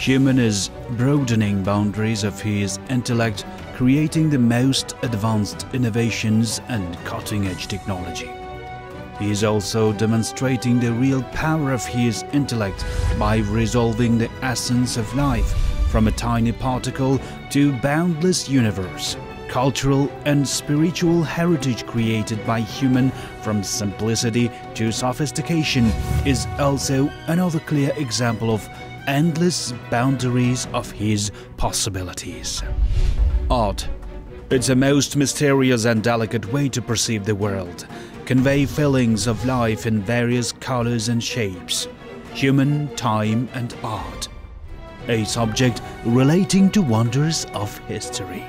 human is broadening boundaries of his intellect, creating the most advanced innovations and cutting-edge technology. He is also demonstrating the real power of his intellect by resolving the essence of life from a tiny particle to boundless universe. Cultural and spiritual heritage created by human from simplicity to sophistication is also another clear example of endless boundaries of his possibilities. Art. It's a most mysterious and delicate way to perceive the world, convey feelings of life in various colors and shapes. Human, time and art. A subject relating to wonders of history.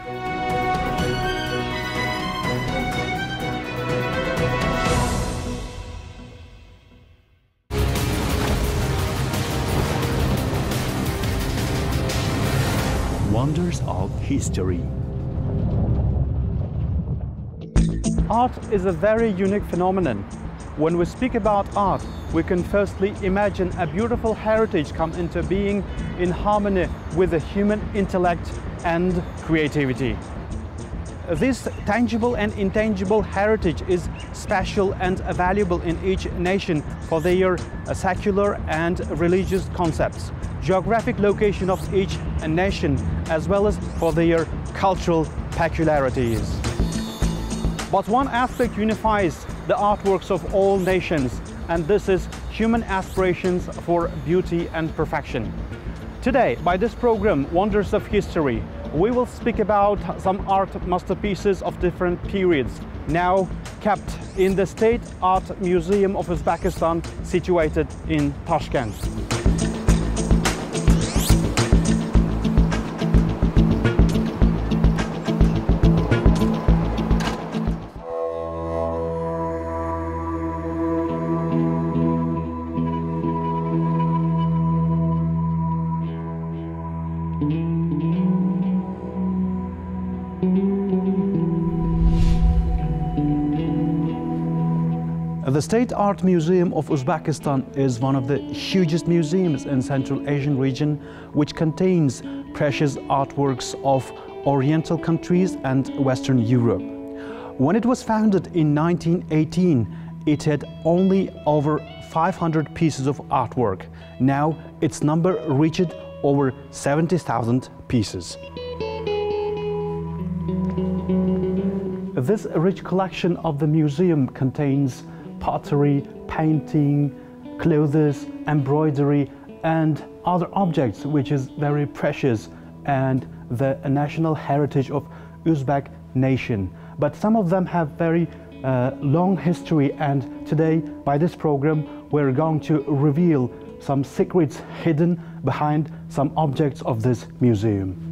Wonders of history. Art is a very unique phenomenon. When we speak about art, we can firstly imagine a beautiful heritage come into being in harmony with the human intellect and creativity. This tangible and intangible heritage is special and valuable in each nation for their secular and religious concepts, geographic location of each nation, as well as for their cultural peculiarities. But one aspect unifies the artworks of all nations, and this is human aspirations for beauty and perfection. Today, by this program, Wonders of History, we will speak about some art masterpieces of different periods, now kept in the State Art Museum of Uzbekistan, situated in Tashkent. The State Art Museum of Uzbekistan is one of the hugest museums in Central Asian region, which contains precious artworks of Oriental countries and Western Europe. When it was founded in 1918, it had only over 500 pieces of artwork. Now its number reached over 70,000 pieces. This rich collection of the museum contains pottery, painting, clothes, embroidery and other objects which is very precious and the national heritage of Uzbek nation. But some of them have very long history, and today by this program we're going to reveal some secrets hidden behind some objects of this museum.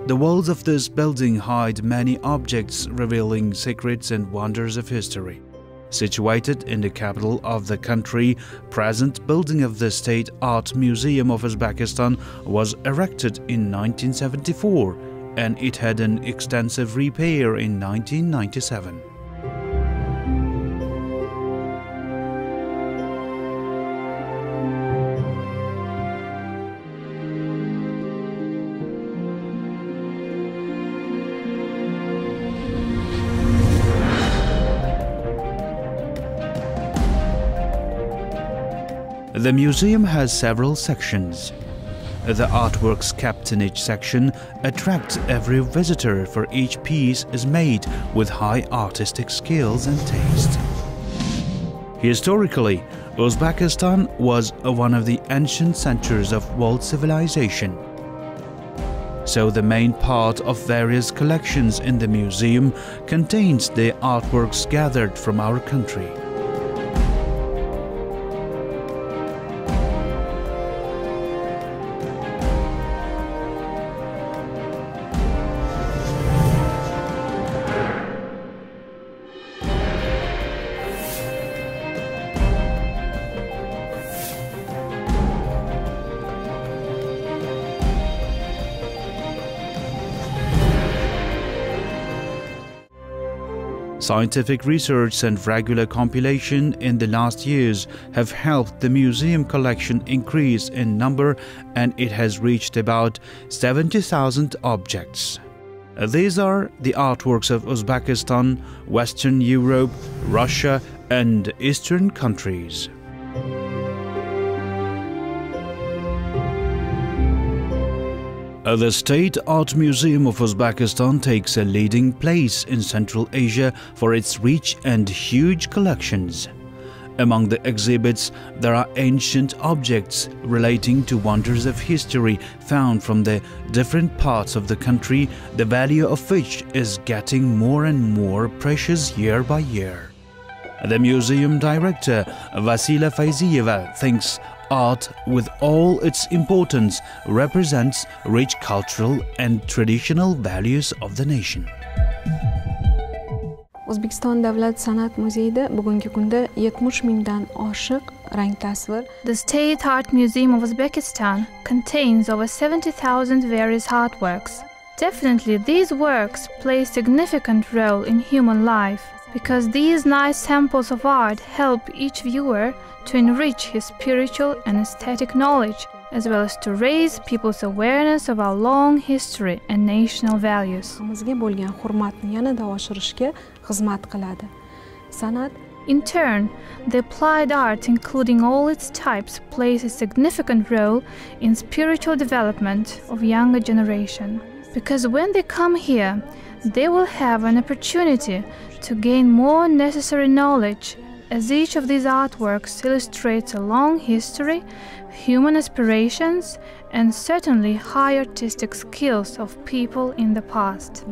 The walls of this building hide many objects revealing secrets and wonders of history. Situated in the capital of the country, present building of the State Art Museum of Uzbekistan was erected in 1974 and it had an extensive repair in 1997. The museum has several sections. The artworks kept in each section attract every visitor, for each piece is made with high artistic skills and taste. Historically, Uzbekistan was one of the ancient centers of world civilization. So the main part of various collections in the museum contains the artworks gathered from our country. Scientific research and regular compilation in the last years have helped the museum collection increase in number, and it has reached about 70,000 objects. These are the artworks of Uzbekistan, Western Europe, Russia and Eastern countries. The State Art Museum of Uzbekistan takes a leading place in Central Asia for its rich and huge collections. Among the exhibits, there are ancient objects relating to wonders of history found from the different parts of the country, the value of which is getting more and more precious year by year. The museum director, Vasila Fayziyeva, thinks art, with all its importance, represents rich cultural and traditional values of the nation. O'zbekiston Davlat san'at muzeyida bugungi kunda 70 mingdan oshiq rang tasvir. The State Art Museum of Uzbekistan contains over 70,000 various artworks. Definitely these works play a significant role in human life, because these nice samples of art help each viewer to enrich his spiritual and aesthetic knowledge, as well as to raise people's awareness of our long history and national values. Bizga bo'lgan hurmatni yanada oshirishga xizmat qiladi. San'at In turn, the applied art, including all its types, plays a significant role in spiritual development of younger generation. Because when they come here, they will have an opportunity to gain more necessary knowledge, as each of these artworks illustrates a long history, human aspirations, and certainly high artistic skills of people in the past.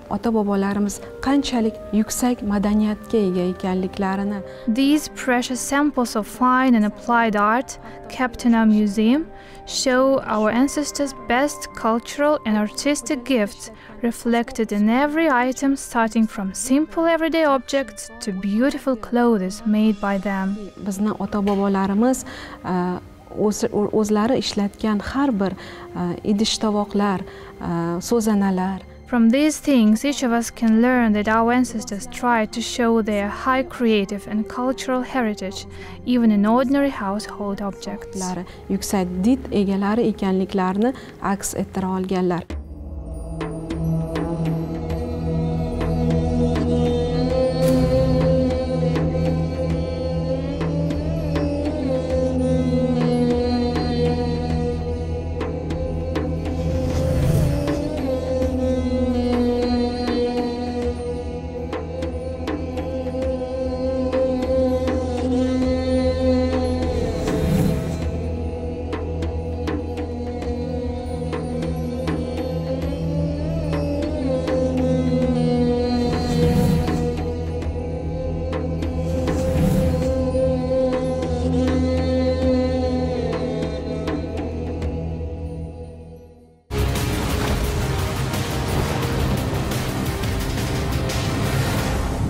ota-bobolarimiz qanchalik yuksak madaniyatga ega ekanliklarini. These precious samples of fine and applied art kept in our museum show our ancestors' best cultural and artistic gifts, reflected in every item, starting from simple everyday objects to beautiful clothes made by them. Bizni ota-bobolarimiz o'zlari ishlatgan har bir idish-tovoqlar, so'zanalar. From these things, each of us can learn that our ancestors tried to show their high creative and cultural heritage, even in ordinary household objects. Yuksak did egalari ekanliklarini aks ettira olganlar.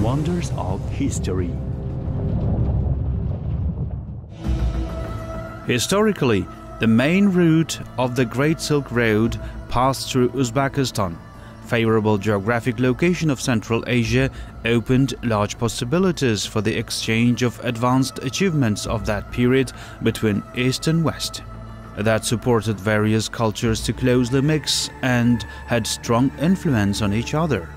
Wonders of history. Historically, the main route of the Great Silk Road passed through Uzbekistan. Favorable geographic location of Central Asia opened large possibilities for the exchange of advanced achievements of that period between East and West. That supported various cultures to closely mix and had strong influence on each other.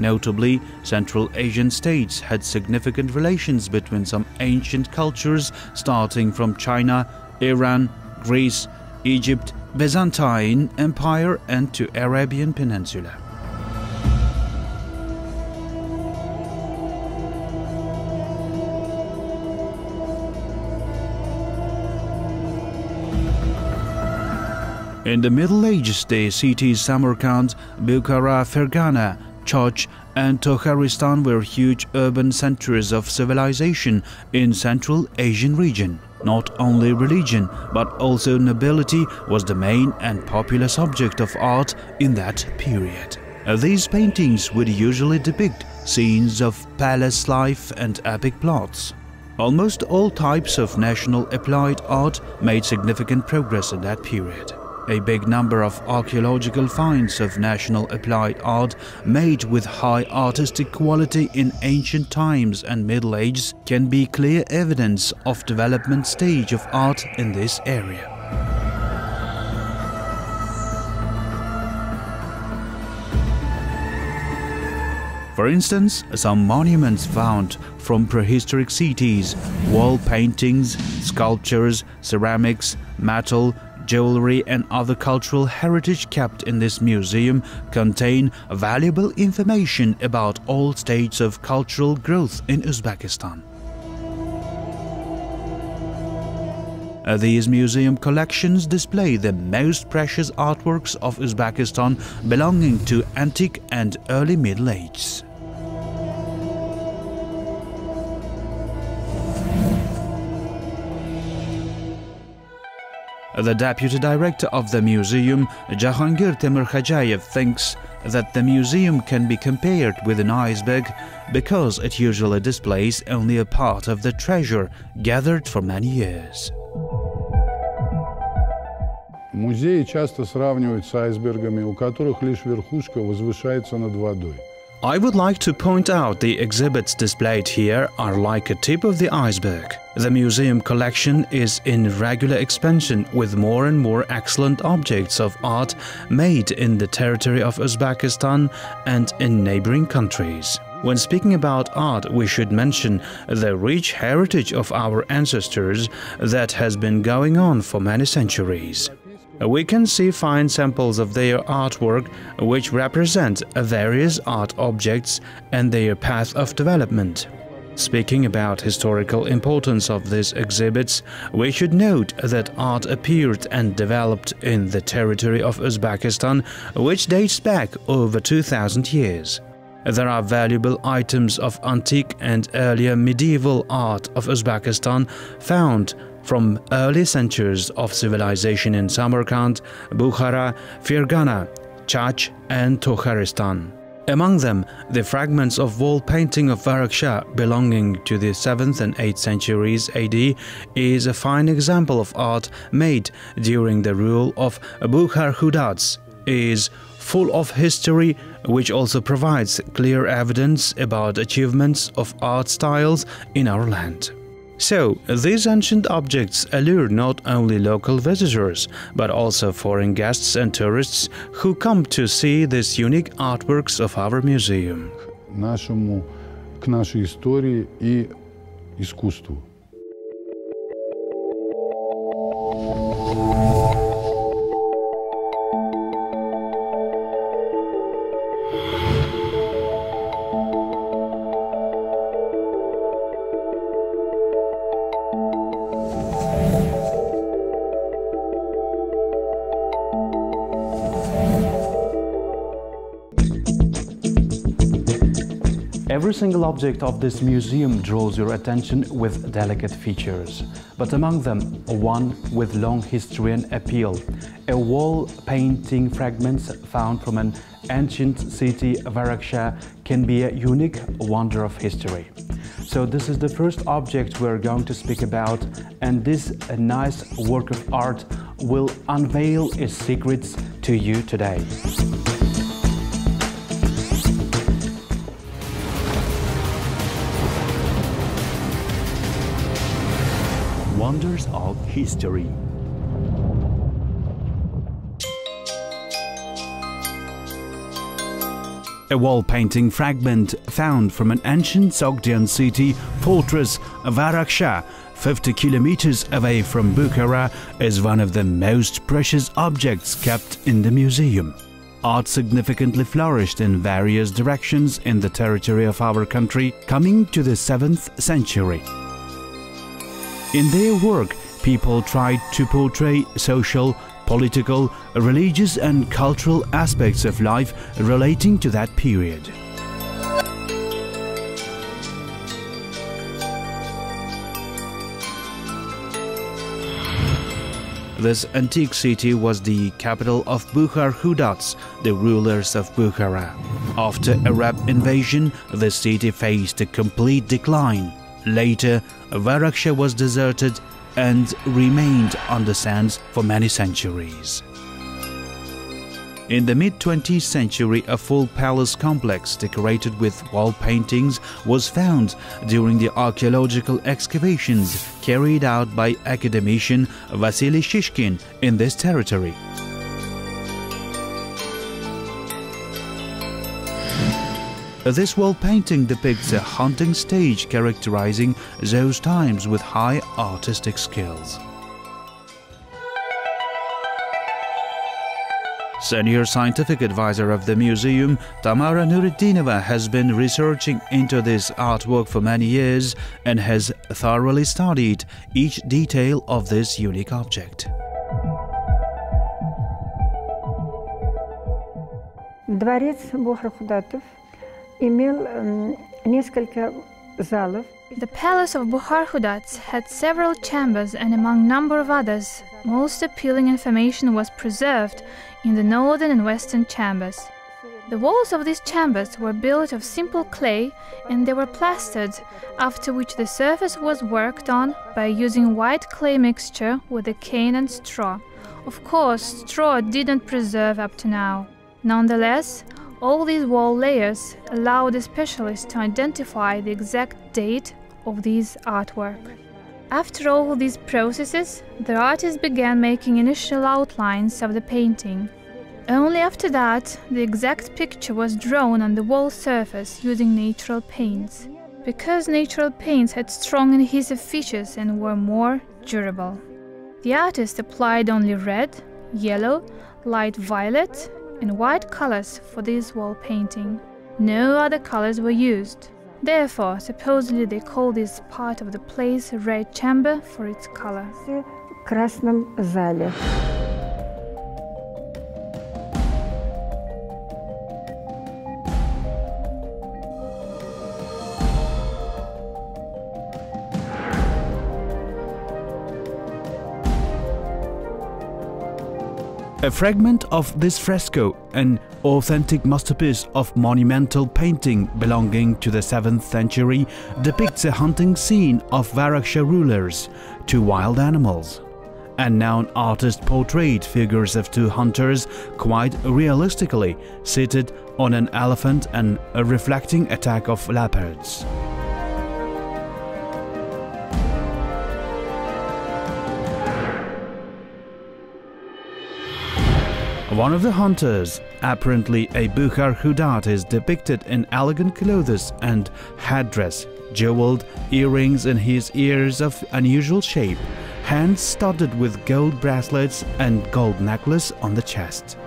Notably, Central Asian states had significant relations between some ancient cultures starting from China, Iran, Greece, Egypt, Byzantine Empire and to Arabian Peninsula. In the Middle Ages, the cities Samarkand, Bukhara, Fergana, Church and Tokaristan were huge urban centers of civilization in Central Asian region. Not only religion, but also nobility was the main and popular subject of art in that period. These paintings would usually depict scenes of palace life and epic plots. Almost all types of national applied art made significant progress in that period. A big number of archaeological finds of national applied art made with high artistic quality in ancient times and Middle Ages can be clear evidence of development stage of art in this area. For instance, some monuments found from prehistoric cities, wall paintings, sculptures, ceramics, metal, jewelry and other cultural heritage kept in this museum contain valuable information about all stages of cultural growth in Uzbekistan. These museum collections display the most precious artworks of Uzbekistan belonging to antique and early Middle Ages. The deputy director of the museum, Jahangir Temirkhajayev, thinks that the museum can be compared with an iceberg because it usually displays only a part of the treasure gathered for many years. Музеи часто сравнивают с айсбергами, у которых лишь верхушка возвышается над водой. I would like to point out the exhibits displayed here are like a tip of the iceberg. The museum collection is in regular expansion with more and more excellent objects of art made in the territory of Uzbekistan and in neighboring countries. When speaking about art, we should mention the rich heritage of our ancestors that has been going on for many centuries. We can see fine samples of their artwork which represent various art objects and their path of development. Speaking about historical importance of these exhibits, we should note that art appeared and developed in the territory of Uzbekistan, which dates back over 2000 years. There are valuable items of antique and earlier medieval art of Uzbekistan found from early centuries of civilization in Samarkand, Bukhara, Fergana, Chach and Tokaristan. Among them, the fragments of wall painting of Varaksha belonging to the 7th and 8th centuries AD is a fine example of art made during the rule of Bukhar Hudads, is full of history which also provides clear evidence about achievements of art styles in our land. So, these ancient objects allure not only local visitors, but also foreign guests and tourists who come to see these unique artworks of our museum. К нашей истории и искусству. Every single object of this museum draws your attention with delicate features, but among them one with long history and appeal, a wall painting fragments found from an ancient city, Varaksha, can be a unique wonder of history. So this is the first object we're going to speak about, and this nice work of art will unveil its secrets to you today. Wonders of history. A wall painting fragment found from an ancient Sogdian city fortress, Varaksha, 50 kilometers away from Bukhara, is one of the most precious objects kept in the museum. Art significantly flourished in various directions in the territory of our country, coming to the 7th century. In their work, people tried to portray social, political, religious and cultural aspects of life relating to that period. This antique city was the capital of Bukhar Hudats, the rulers of Bukhara. After Arab invasion, the city faced a complete decline. Later, Varaksha was deserted and remained on the sands for many centuries. In the mid-20th century, a full palace complex decorated with wall paintings was found during the archaeological excavations carried out by academician Vasily Shishkin in this territory. This wall painting depicts a hunting stage characterizing those times with high artistic skills. Senior scientific advisor of the museum, Tamara Nuruddinova, has been researching into this artwork for many years and has thoroughly studied each detail of this unique object. Дворец Бухар-Худатов имел несколько залов. The palace of Bukhar Hudats had several chambers, and among number of others, most appealing information was preserved in the northern and western chambers. The walls of these chambers were built of simple clay and they were plastered, after which the surface was worked on by using white clay mixture with a cane and straw. Of course, straw didn't preserve up to now. Nonetheless, all these wall layers allowed the specialists to identify the exact date of these artwork. After all these processes, the artist began making initial outlines of the painting. Only after that, the exact picture was drawn on the wall surface using natural paints, because natural paints had strong adhesive features and were more durable. The artist applied only red, yellow, light violet, and white colors for this wall painting. No other colors were used. Therefore, supposedly they call this part of the place red chamber for its color. В красном зале. A fragment of this fresco, an authentic masterpiece of monumental painting belonging to the 7th century, depicts a hunting scene of Varaksha rulers, 2 wild animals. A known artist portrayed figures of 2 hunters quite realistically, seated on an elephant and a reflecting attack of leopards. One of the hunters, apparently a Bukhar Hudat, is depicted in elegant clothes and headdress, jeweled earrings in his ears of unusual shape, hands studded with gold bracelets and gold necklace on the chest.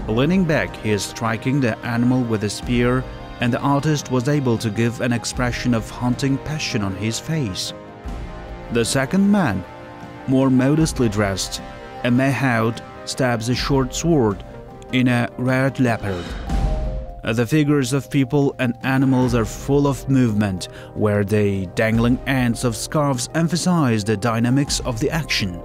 Leaning back, he is striking the animal with a spear, and the artist was able to give an expression of hunting passion on his face. The second man, more modestly dressed, a mahout, stabs a short sword in a red leopard. The figures of people and animals are full of movement, where the dangling ends of scarves emphasize the dynamics of the action.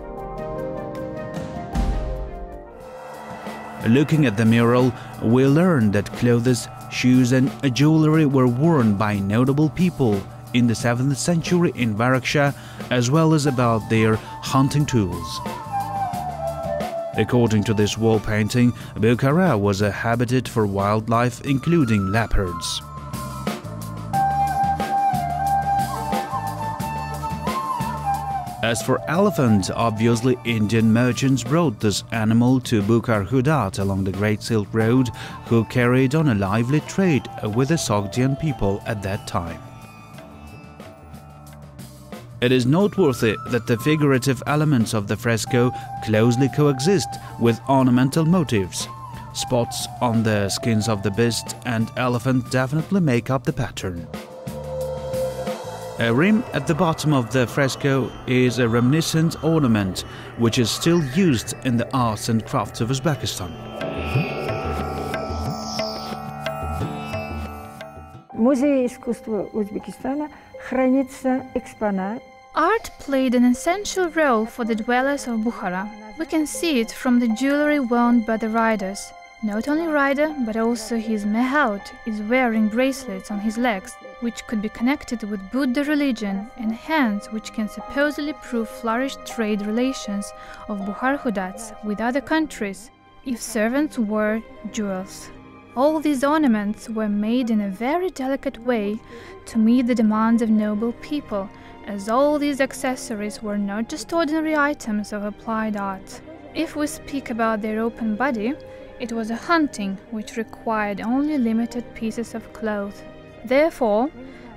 Looking at the mural, we learn that clothes, shoes and jewelry were worn by notable people in the 7th century in Varakshah, as well as about their hunting tools. According to this wall painting, Bukhara was a habitat for wildlife, including leopards. As for elephant, obviously Indian merchants brought this animal to Bukhara Hudat along the Great Silk Road, who carried on a lively trade with the Sogdian people at that time. It is noteworthy that the figurative elements of the fresco closely coexist with ornamental motifs. Spots on the skins of the beast and elephant definitely make up the pattern. A rim at the bottom of the fresco is a reminiscent ornament which is still used in the arts and crafts of Uzbekistan. В Музее искусства Узбекистана хранится экспонат. Art played an essential role for the dwellers of Bukhara. We can see it from the jewelry worn by the riders. Not only rider, but also his mehaut is wearing bracelets on his legs, which could be connected with Buddha religion, and hands which can supposedly prove flourished trade relations of Bukhara Hudats with other countries, if servants wore jewels. All these ornaments were made in a very delicate way to meet the demands of noble people, as all these accessories were not just ordinary items of applied art. If we speak about their open body, it was a hunting which required only limited pieces of cloth. Therefore,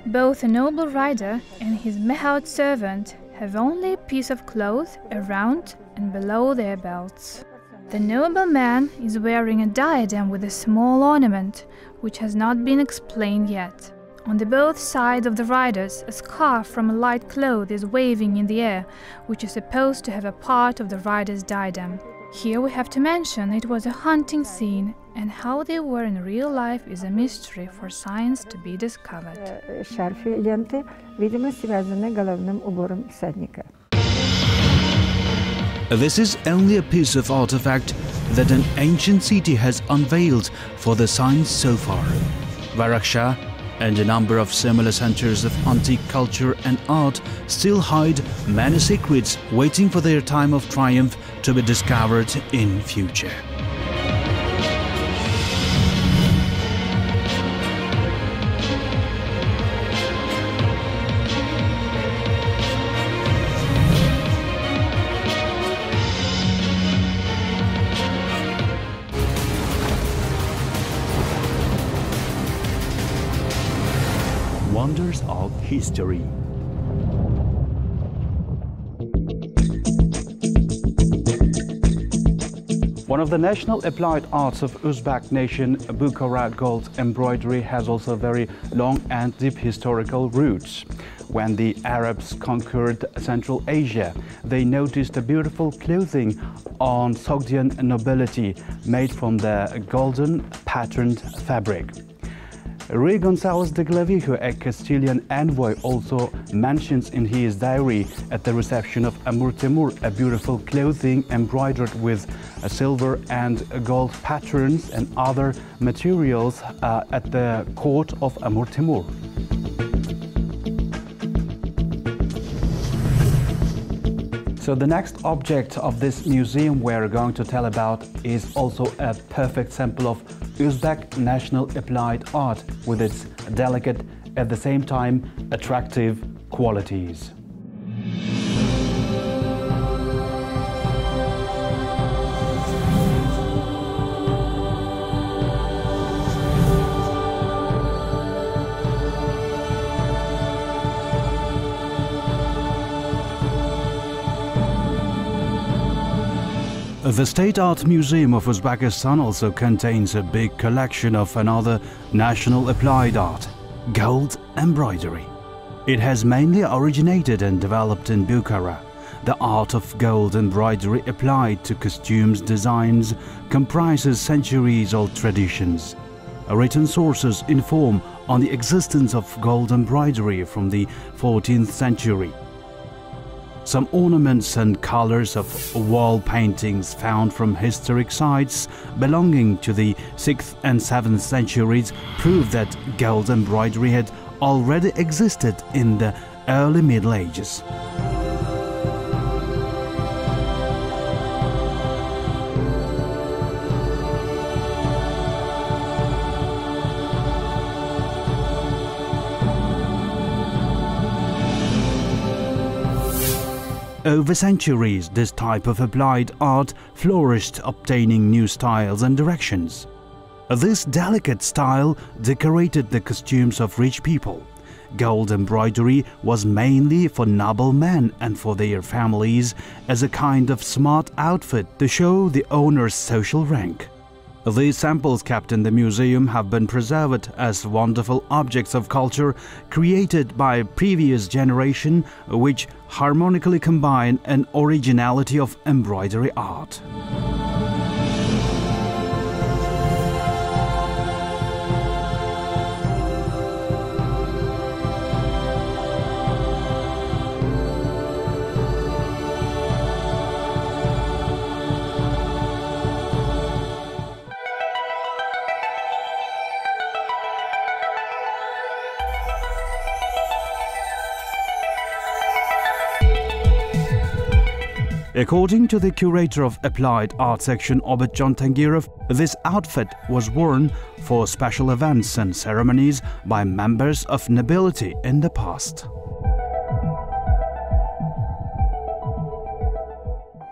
both a noble rider and his mehaut servant have only a piece of cloth around and below their belts. The noble man is wearing a diadem with a small ornament, which has not been explained yet. On the both sides of the riders, a scarf from a light cloth is waving in the air, which is supposed to have a part of the rider's diadem. Here we have to mention it was a hunting scene, and how they were in real life is a mystery for science to be discovered. Шарфы, ленты, видимо, связаны головным убором всадника. This is only a piece of artifact that an ancient city has unveiled for the science so far. Varakshah and a number of similar centers of antique culture and art still hide many secrets waiting for their time of triumph to be discovered in future. Wonders of history. One of the national applied arts of Uzbek nation, Bukhara gold embroidery, has also very long and deep historical roots. When the Arabs conquered Central Asia, they noticed a beautiful clothing on Sogdian nobility made from the golden patterned fabric. Rui Gonçalves de Clavijo, a Castilian envoy, also mentions in his diary at the reception of Amur Timur a beautiful clothing embroidered with silver and gold patterns and other materials at the court of Amur Timur. So the next object of this museum we're going to tell about is also a perfect sample of Uzbek national applied art with its delicate, at the same time attractive qualities. The State Art Museum of Uzbekistan also contains a big collection of another national applied art, gold embroidery. It has mainly originated and developed in Bukhara, the art of gold embroidery applied to costumes designs comprises centuries-old traditions. Written sources inform on the existence of gold embroidery from the 14th century. Some ornaments and colors of wall paintings found from historic sites belonging to the 6th and 7th centuries prove that gold embroidery had already existed in the early Middle Ages. Over centuries, this type of applied art flourished, obtaining new styles and directions. This delicate style decorated the costumes of rich people. Gold embroidery was mainly for noble men and for their families as a kind of smart outfit to show the owner's social rank. These samples kept in the museum have been preserved as wonderful objects of culture created by previous generation, which harmonically combine an originality of embroidery art. According to the curator of Applied Art section, Obidjon Tangirov, this outfit was worn for special events and ceremonies by members of nobility in the past.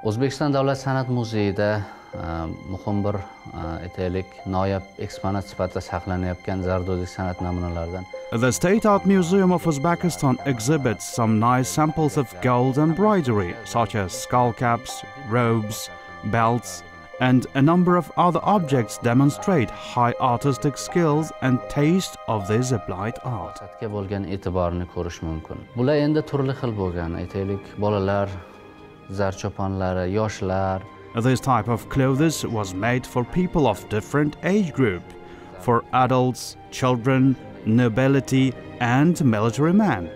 O'zbekiston Davlat san'at muzeyida muhim bir aytaylik noyob eksponat sifatida saqlanayotgan zardo'zlik san'at namunalaridan. The State Art Museum of Uzbekistan exhibits some nice samples of gold embroidery, such as skull caps, robes, belts, and a number of other objects demonstrate high artistic skills and taste of this applied art. Bo'lgan e'tiborni ko'rish mumkin. Bular endi turli xil bo'lgan, aytaylik bolalar, zarchoponlari, yoshlar. This type of clothes was made for people of different age group, for adults, children, nobility and military men.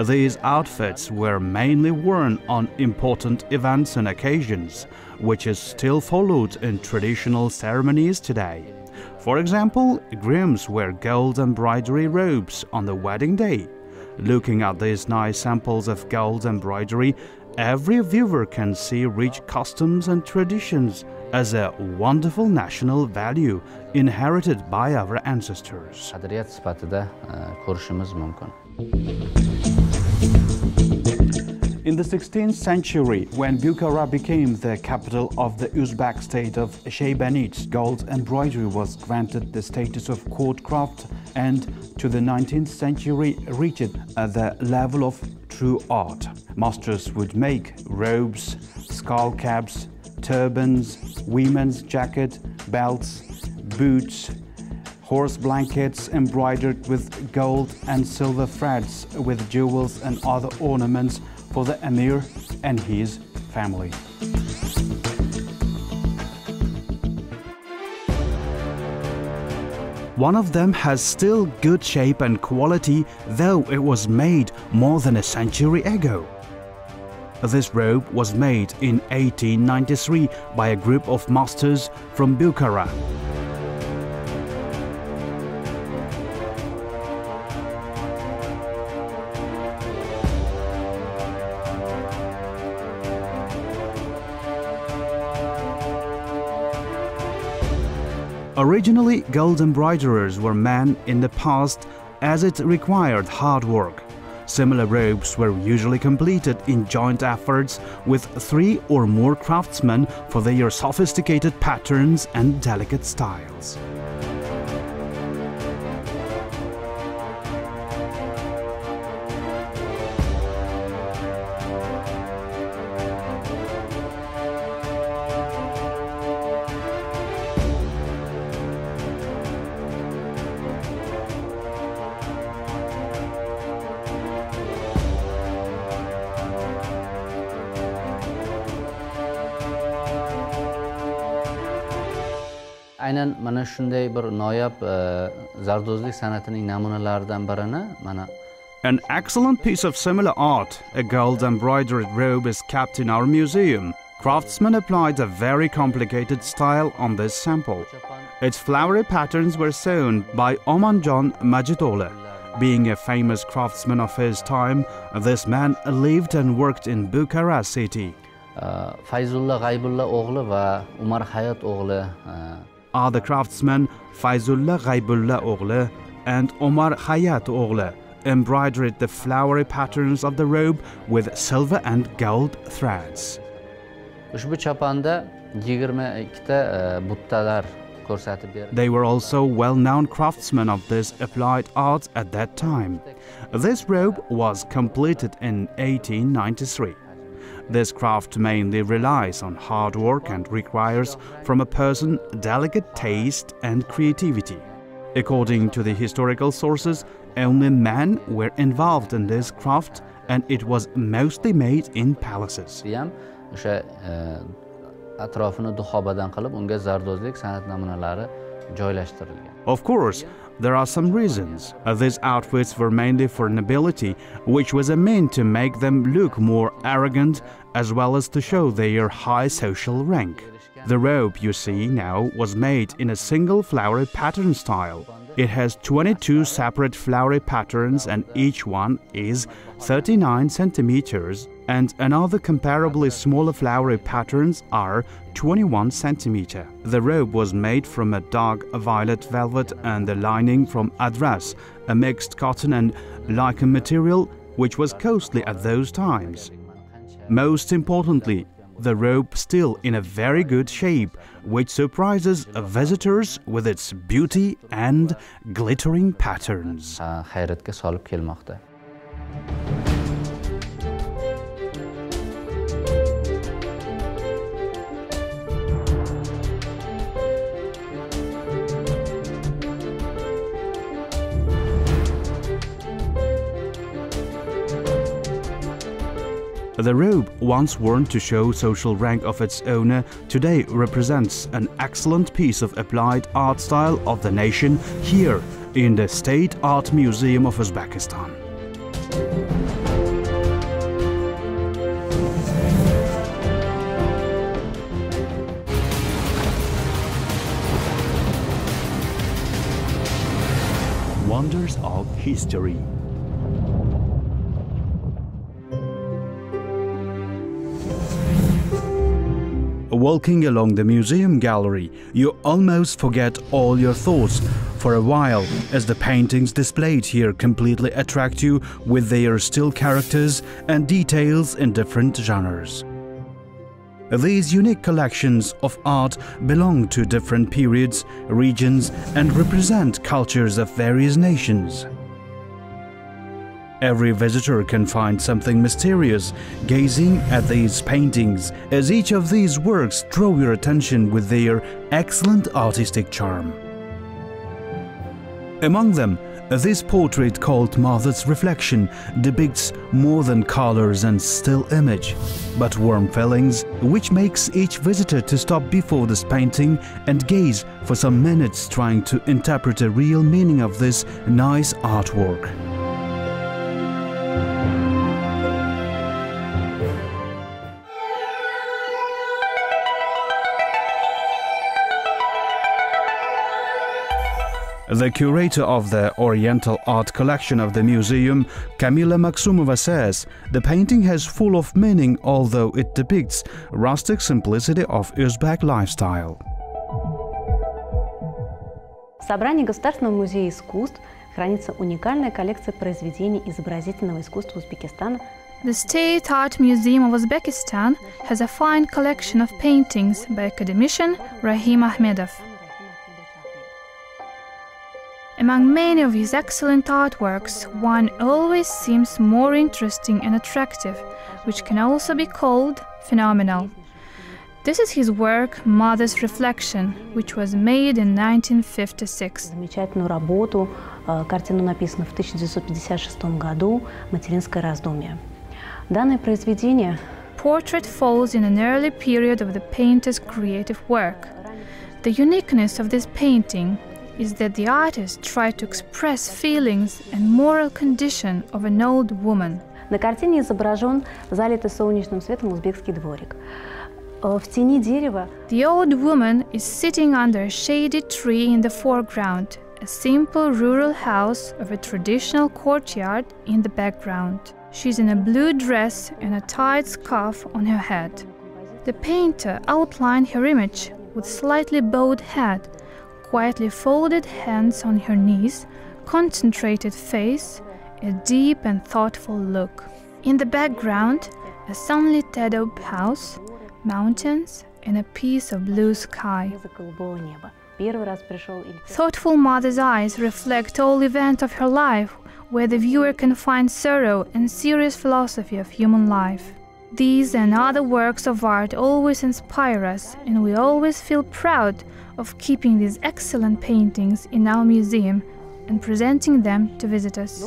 These outfits were mainly worn on important events and occasions, which is still followed in traditional ceremonies today. For example, grooms wear gold embroidery robes on the wedding day. Looking at these nice samples of gold embroidery, every viewer can see rich customs and traditions as a wonderful national value inherited by our ancestors. Qadriyat sifatida ko'rishimiz mumkin. In the 16th century, when Bukhara became the capital of the Uzbek state of Shaybanid, gold embroidery was granted the status of court craft, and to the 19th century reached the level of true art. Masters would make robes, skull caps, turbans, women's jacket, belts, boots, horse blankets embroidered with gold and silver threads, with jewels and other ornaments for the emir and his family. One of them has still good shape and quality, though it was made more than a century ago. This robe was made in 1893 by a group of masters from Bukhara. Originally, gold embroiderers were men in the past, as it required hard work. Similar robes were usually completed in joint efforts with 3 or more craftsmen for their sophisticated patterns and delicate styles. aynan mana shunday bir noyob zardozlik san'atining namunalaridan birini mana. An excellent piece of similar art, a gold embroidered robe, is kept in our museum. Craftsmen applied a very complicated style on this sample. Its flowery patterns were sewn by Omanjon Majitola. Being a famous craftsman of his time, this man lived and worked in Bukhara city. Fayzulla G'aybulla o'g'li va Umar Hayat o'g'li are the craftsmen Fayzulla G'aybulla o'g'li and Omar Hayat o'g'li embroidered the flowery patterns of the robe with silver and gold threads. Ushbu chapanda 22 ta buttalar ko'rsatib berdi. They were also well-known craftsmen of this applied art at that time. This robe was completed in 1893. This craft mainly relies on hard work and requires from a person delicate taste and creativity. According to the historical sources, only men were involved in this craft and it was mostly made in palaces. O'sha atrofini duxobadan qilib unga zardozlik san'at namunalari joylashtirilgan. Of course, there are some reasons. These outfits were mainly for nobility, which was meant to make them look more arrogant as well as to show their high social rank. The robe you see now was made in a single flowery pattern style. It has 22 separate flowery patterns and each one is 39 centimeters, and another comparably smaller flowery patterns are 21 centimeter. The robe was made from a dark violet velvet and the lining from adras, a mixed cotton and lichen material which was costly at those times. Most importantly, the robe still in a very good shape, which surprises visitors with its beauty and glittering patterns. Hayratga solib kelmoqda. The robe, once worn to show social rank of its owner, today represents an excellent piece of applied art style of the nation here in the State Art Museum of Uzbekistan. Wonders of history. Walking along the museum gallery, you almost forget all your thoughts for a while, as the paintings displayed here completely attract you with their still characters and details in different genres. These unique collections of art belong to different periods, regions, and represent cultures of various nations. Every visitor can find something mysterious gazing at these paintings, as each of these works draw your attention with their excellent artistic charm. Among them, this portrait called Mother's Reflection depicts more than colors and still image, but warm feelings, which makes each visitor to stop before this painting and gaze for some minutes trying to interpret the real meaning of this nice artwork. The curator of the Oriental Art Collection of the museum, Kamila Maksumova, says the painting has full of meaning, although it depicts rustic simplicity of Uzbek lifestyle. В собрании Государственного музея искусств хранится уникальная коллекция произведений изобразительного искусства Узбекистана. The State Art Museum of Uzbekistan has a fine collection of paintings by academician Rahim Ahmedov. Among many of his excellent artworks, one always seems more interesting and attractive, which can also be called phenomenal. This is his work Mother's Reflection, which was made in 1956. Замечательную работу, картину написано в 1956 году, «Материнское раздумье». Данное произведение portrait falls in an early period of the painter's creative work. The uniqueness of this painting is that the artist tried to express feelings and moral condition of an old woman. На картине изображен залитый солнечным светом узбекский дворик. В тени дерева The old woman is sitting under a shaded tree in the foreground, a simple rural house of a traditional courtyard in the background. She's in a blue dress and a tied scarf on her head. The painter outlined her image with slightly bowed head, quietly folded hands on her knees, concentrated face, a deep and thoughtful look. In the background, a sunlit adobe house, mountains, and a piece of blue sky. Thoughtful mother's eyes reflect all events of her life, where the viewer can find sorrow and serious philosophy of human life. These and other works of art always inspire us, and we always feel proud of keeping these excellent paintings in our museum and presenting them to visitors.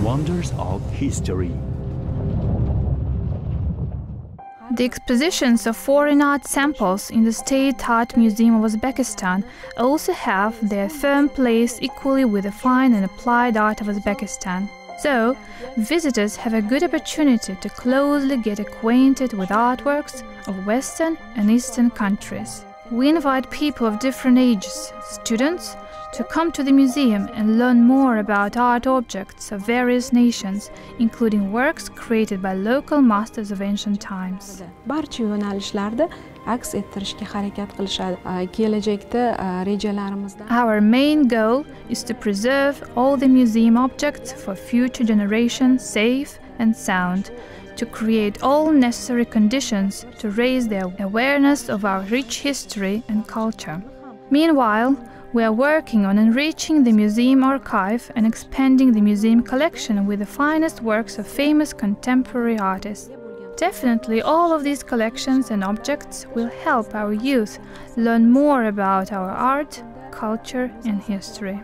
Wonders of history. The expositions of foreign art samples in the State Art Museum of Uzbekistan also have their firm place equally with the fine and applied art of Uzbekistan. So, visitors have a good opportunity to closely get acquainted with artworks of Western and Eastern countries. We invite people of different ages, students, to come to the museum and learn more about art objects of various nations, including works created by local masters of ancient times. Barcha yo'nalishlarda aks ettirishga harakat qilishadi. Kelajakda rejalarimizda Our main goal is to preserve all the museum objects for future generations safe and sound, to create all necessary conditions to raise their awareness of our rich history and culture. Meanwhile, we are working on enriching the museum archive and expanding the museum collection with the finest works of famous contemporary artists. Definitely, all of these collections and objects will help our youth learn more about our art, culture, and history.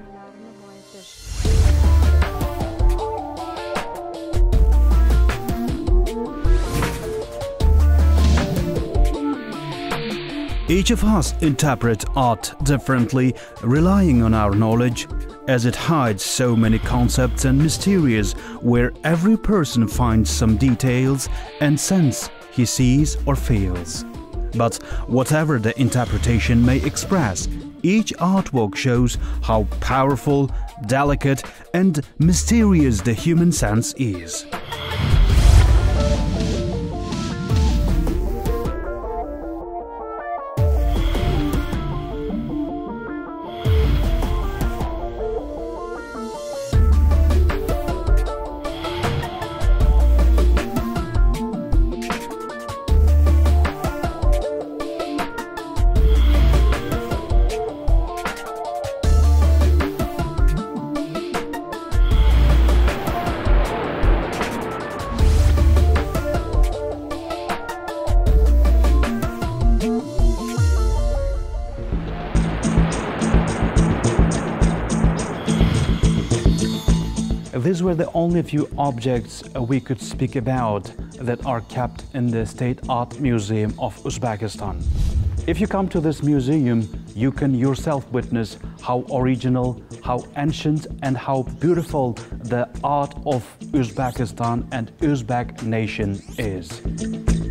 Each of us interpret art differently, relying on our knowledge, as it hides so many concepts and mysteries where every person finds some details and sense he sees or feels. But whatever the interpretation may express, each artwork shows how powerful, delicate, and mysterious the human sense is. These were the only few objects we could speak about that are kept in the State Art Museum of Uzbekistan. If you come to this museum, you can yourself witness how original, how ancient, and how beautiful the art of Uzbekistan and Uzbek nation is.